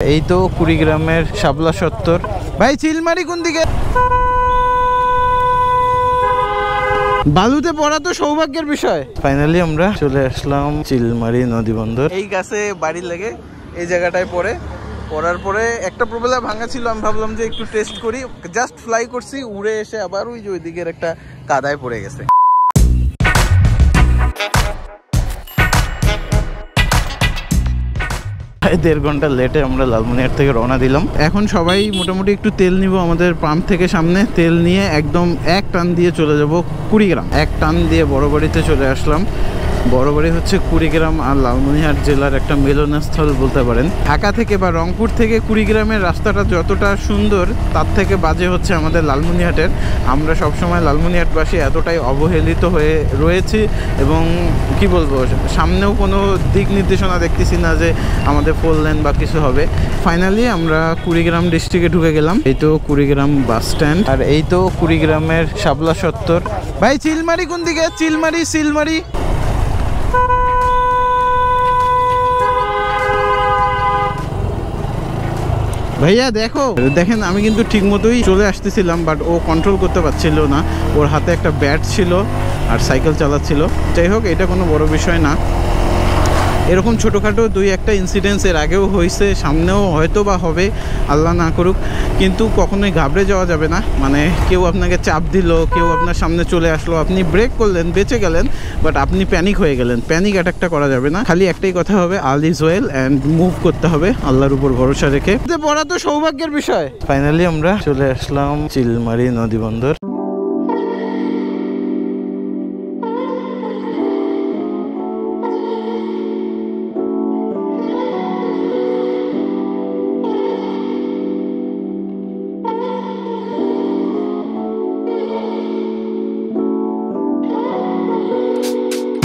এই তো কুড়িগ্রামের শাপলা চত্বর। ভাই চিলমারি কোন দিকে? বালুতে পড়া তো সৌভাগ্যের বিষয়। ফাইনালি আমরা চলে আসলাম চিলমারি নদী বন্দর। এই গাছে বাড়ি লেগে এই জায়গাটায় পড়ার পরে একটা প্রবেলা ভাঙা ছিল, আমি ভাবলাম যে একটু টেস্ট করি, জাস্ট ফ্লাই করছি, উড়ে এসে আবার ওই যে ওই দিকের একটা কাদায় পড়ে গেছে। দেড় ঘন্টা লেটে আমরা লালমনিরহাট থেকে রওনা দিলাম। এখন সবাই মোটামুটি একটু তেল নিব আমাদের পাম্প থেকে, সামনে তেল নিয়ে একদম এক টান দিয়ে চলে যাব কুড়িগ্রাম। এক টান দিয়ে বড়বাড়িতে চলে আসলাম। বড়বাড়ি হচ্ছে কুড়িগ্রাম আর লালমনিরহাট জেলার একটা মিলনস্থল বলতে পারেন। ঢাকা থেকে বা রংপুর থেকে কুড়িগ্রামের রাস্তাটা যতটা সুন্দর, তার থেকে বাজে হচ্ছে আমাদের লালমনিরহাটের। আমরা সবসময় লালমনিরহাটবাসী এতটাই অবহেলিত হয়ে রয়েছি এবং কি বলবো, সামনেও কোনো দিক নির্দেশনা দেখতেছি না যে আমাদের 4 লেন বা কিছু হবে। ফাইনালি আমরা কুড়িগ্রাম ডিস্ট্রিক্টে ঢুকে গেলাম। এই তো কুড়িগ্রাম বাস স্ট্যান্ড আর এই তো কুড়িগ্রামের শাপলা চত্বর। ভাই চিলমারি কোন দিকে? চিলমারি সিলমারি ভাইয়া দেখেন আমি কিন্তু ঠিক মতোই চলে আসতেছিলাম, বাট ও কন্ট্রোল করতে পারছিল না। ওর হাতে একটা ব্যাট ছিল আর সাইকেল চালাচ্ছিল। যাই হোক, এটা কোনো বড় বিষয় না। এরকম ছোটোখাটো 2-1টা ইনসিডেন্টস এর আগেও হয়েছে, সামনেও হয়তো বা হবে, আল্লাহ না করুক। কিন্তু কখনোই ঘাবড়ে যাওয়া যাবে না। মানে কেউ আপনাকে চাপ দিল, কেউ আপনার সামনে চলে আসলো, আপনি ব্রেক করলেন, বেঁচে গেলেন, বাট আপনি প্যানিক হয়ে গেলেন। প্যানিক অ্যাটাকটা করা যাবে না। খালি একটাই কথা হবে, all is well and move করতে হবে আল্লাহর উপর ভরসা রেখে। পড়া তো সৌভাগ্যের বিষয়। ফাইনালি আমরা চলে আসলাম চিলমারি নদী বন্দর।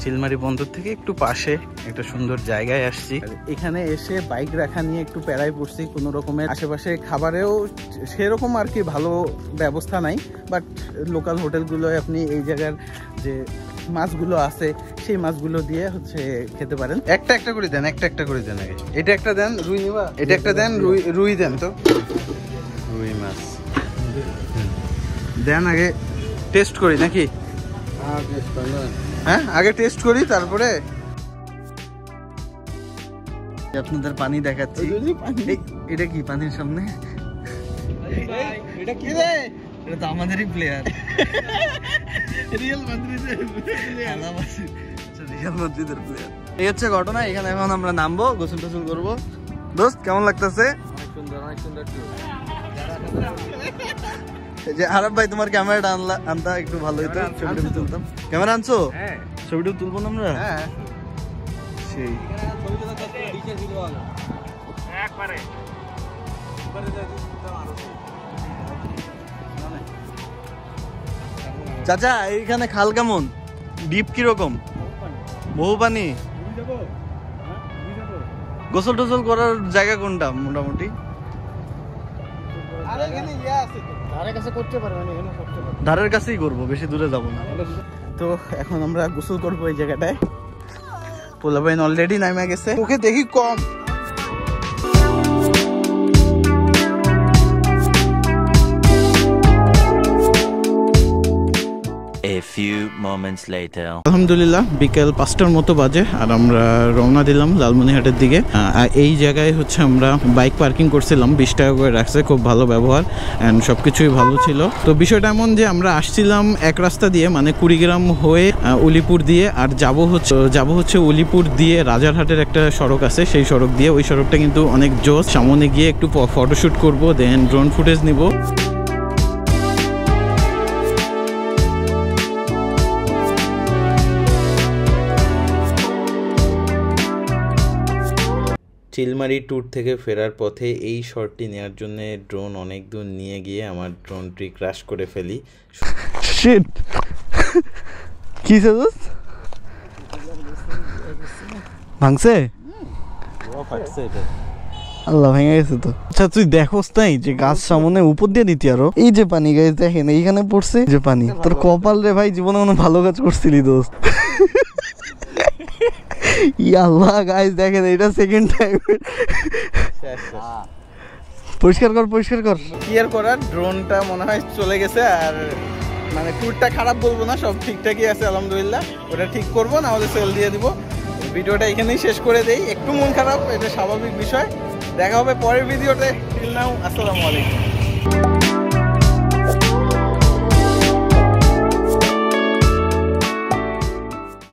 চিলমারি বন্দর থেকে একটু পাশে একটা সুন্দর জায়গায় আসছি। এখানে এসে বাইক রাখা নিয়ে একটু প্যারায় পড়ছি। কোনো রকমের আশেপাশে খাবারেও সেরকম আর কি ভালো ব্যবস্থা নাই, বাট লোকাল হোটেলগুলোয় আপনি এই জায়গার যে মাছগুলো আছে সেই মাছগুলো দিয়ে হচ্ছে খেতে পারেন। একটা করে দেন, একটা করে দেন। আগে এটা একটা দেন, রুই নিবা। এটা একটা দেন, রুই দেন তো, রুই মাছ দেন। আগে টেস্ট করি নাকি? হ্যাঁ, আগে টেস্ট করি তারপরে আপনাদের পানি দেখাচ্ছি। এটা কি পানির সামনে? এটা কি রে? এটা তো আমাদেরই প্লেয়ার, রিয়াল মাদ্রিদের প্লেয়ার। এই হচ্ছে ঘটনা। এখানে এখন আমরা নামবো, গোসল টোসল করবো। দোস্ত কেমন লাগতেছে? যে আরব ভাই, তোমার ক্যামেরাটা আনতা একটু ভালো হইতো, ছবিটা তুলতাম। ক্যামেরা আনছো? ছবিটা তুলবো না আমরা? সেই চাচা, এইখানে খাল কেমন? ডিপ কিরকম? বহু পানি? গোসল টোসল করার জায়গা কোনটা মোটামুটি? ধারের কাছেই করবো, বেশি দূরে যাবো না। তো এখন আমরা গোসল করবো এই জায়গাটায়। পোলাপাইন অলরেডি নামে গেছে, ওকে দেখি কম। আলহামদুলিল্লাহ বিকেল 5টার মতো বাজে আর আমরা রওনা দিলাম লালমনিরহাটের দিকে। এই জায়গায় হচ্ছে আমরা বাইক পার্কিং করছিলাম, 20 টাকা করে রাখছে, খুব ভালো ব্যবহার অ্যান্ড সবকিছুই ভালো ছিল। তো বিষয়টা এমন যে আমরা আসছিলাম এক রাস্তা দিয়ে, মানে কুড়িগ্রাম হয়ে উলিপুর দিয়ে, আর যাব হচ্ছে উলিপুর দিয়ে রাজারহাটের একটা সড়ক আছে, সেই সড়ক দিয়ে। ওই সড়কটা কিন্তু অনেক জোস। সামনে গিয়ে একটু ফটোশ্যুট করবো, দেন ড্রোন ফুটেজ নিব। চিলমারি ট্যুর থেকে ফেরার পথে এই শটটি নেওয়ার জন্য ড্রোন অনেক দূর নিয়ে গিয়ে আমার ড্রোনটি ক্র্যাশ করে ফেলি। শিট, কি দোস্ত? ভাঙছে? আল্লাহ ভেঙে গেছে তো। আচ্ছা তুই দেখোস নাই যে গাছ সামনে উপর দিয়ে দিতি আরো? এই যে পানি গাছ দেখেন এইখানে পড়ছে যে পানি। তোর কপাল রে ভাই, জীবনে কোনো ভালো কাজ করছিলি দোস্ত। আল্লাহ গাইস দেখেন, এটা সেকেন্ড টাইম পরিষ্কার কর পরিষ্কার কর। কি আর করার, ড্রোনটা মনে হয় চলে গেছে। আর মানে ট্যুরটা খারাপ বলবো না, সব ঠিকঠাকই আছে আলহামদুলিল্লাহ। ওটা ঠিক করবো, না হলে সেল দিয়ে দিব। ভিডিওটা এখানেই শেষ করে দেই। একটু মন খারাপ, এটা স্বাভাবিক বিষয়। দেখা হবে পরের ভিডিওতে। টিল নাও, আসসালামু আলাইকুম।